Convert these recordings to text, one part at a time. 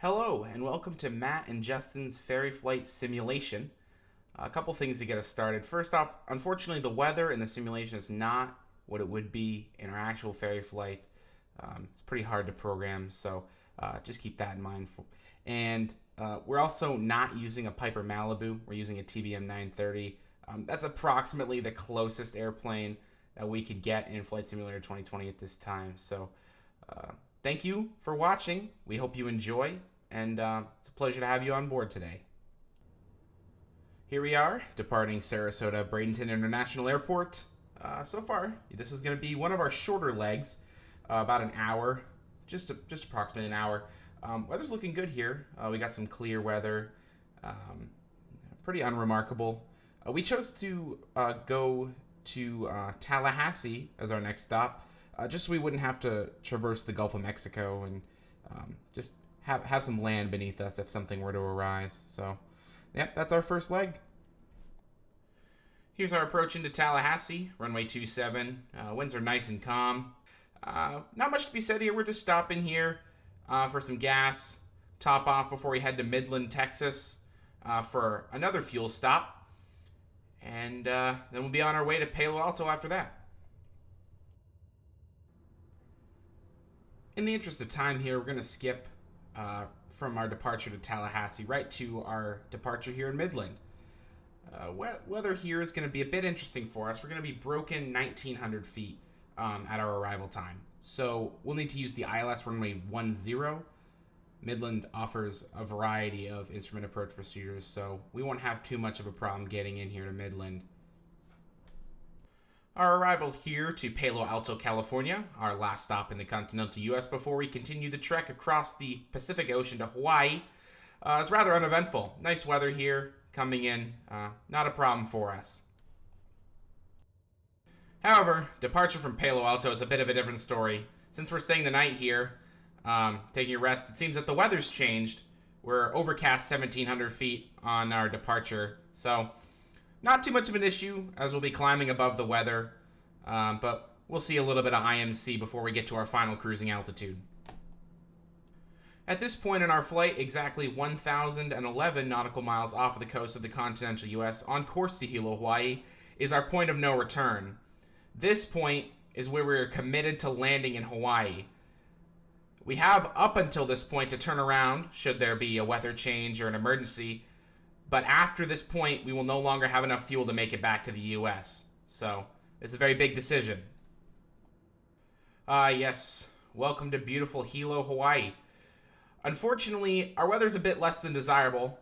Hello, and welcome to Matt and Justin's Ferry Flight Simulation. A couple things to get us started. First off, unfortunately, the weather in the simulation is not what it would be in our actual ferry flight. It's pretty hard to program, so just keep that in mind. And we're also not using a Piper Malibu. We're using a TBM 930. That's approximately the closest airplane that we could get in Flight Simulator 2020 at this time. So thank you for watching. We hope you enjoy, and it's a pleasure to have you on board today. Here we are, departing Sarasota Bradenton International Airport. So far, this is going to be one of our shorter legs, about an hour, just approximately an hour. Weather's looking good here. We got some clear weather, pretty unremarkable. We chose to go to Tallahassee as our next stop, just so we wouldn't have to traverse the Gulf of Mexico and just have some land beneath us if something were to arise. So, yep, that's our first leg. Here's our approach into Tallahassee, runway 27. Winds are nice and calm. Not much to be said here. We're just stopping here for some gas, top off before we head to Midland, Texas for another fuel stop. And then we'll be on our way to Palo Alto after that. In the interest of time here, we're going to skip from our departure to Tallahassee right to our departure here in Midland. Weather here is going to be a bit interesting for us. We're going to be broken 1,900 feet at our arrival time. So we'll need to use the ILS runway 10. Midland offers a variety of instrument approach procedures, so we won't have too much of a problem getting in here to Midland. Our arrival here to Palo Alto, California, our last stop in the continental U.S. before we continue the trek across the Pacific Ocean to Hawaii. It's rather uneventful. Nice weather here coming in, not a problem for us. However, departure from Palo Alto is a bit of a different story. Since we're staying the night here, taking a rest, it seems that the weather's changed. We're overcast 1,700 feet on our departure, so not too much of an issue as we'll be climbing above the weather, but we'll see a little bit of IMC before we get to our final cruising altitude. At this point in our flight, exactly 1,011 nautical miles off of the coast of the continental U.S., on course to Hilo, Hawaii, is our point of no return. This point is where we're committed to landing in Hawaii. We have up until this point to turn around should there be a weather change or an emergency, but after this point, we will no longer have enough fuel to make it back to the U.S. So, it's a very big decision. Yes, welcome to beautiful Hilo, Hawaii. Unfortunately, our weather's a bit less than desirable.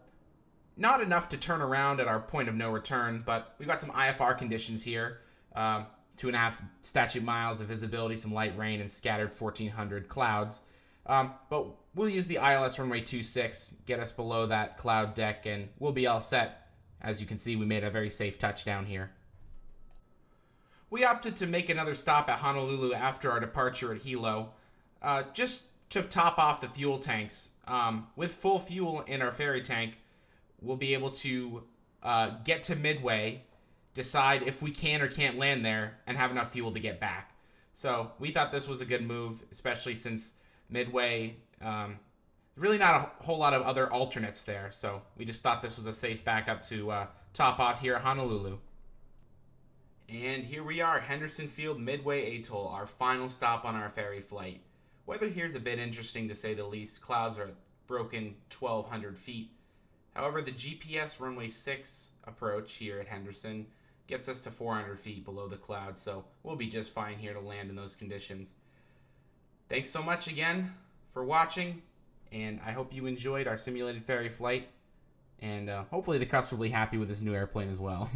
Not enough to turn around at our point of no return, but we've got some IFR conditions here. 2.5 statute miles of visibility, some light rain, and scattered 1,400 clouds. But we'll use the ILS runway 26, get us below that cloud deck, and we'll be all set. As you can see, we made a very safe touchdown here. We opted to make another stop at Honolulu after our departure at Hilo, just to top off the fuel tanks. With full fuel in our ferry tank, we'll be able to get to Midway, decide if we can or can't land there, and have enough fuel to get back. So we thought this was a good move, especially since Midway, really not a whole lot of other alternates there. So we just thought this was a safe backup to top off here at Honolulu. And here we are, Henderson Field, Midway Atoll, our final stop on our ferry flight. Weather here is a bit interesting to say the least. Clouds are at broken 1,200 feet. However, the GPS runway 6 approach here at Henderson gets us to 400 feet below the clouds, so we'll be just fine here to land in those conditions. Thanks so much again for watching, and I hope you enjoyed our simulated ferry flight, and hopefully the customer will be happy with this new airplane as well.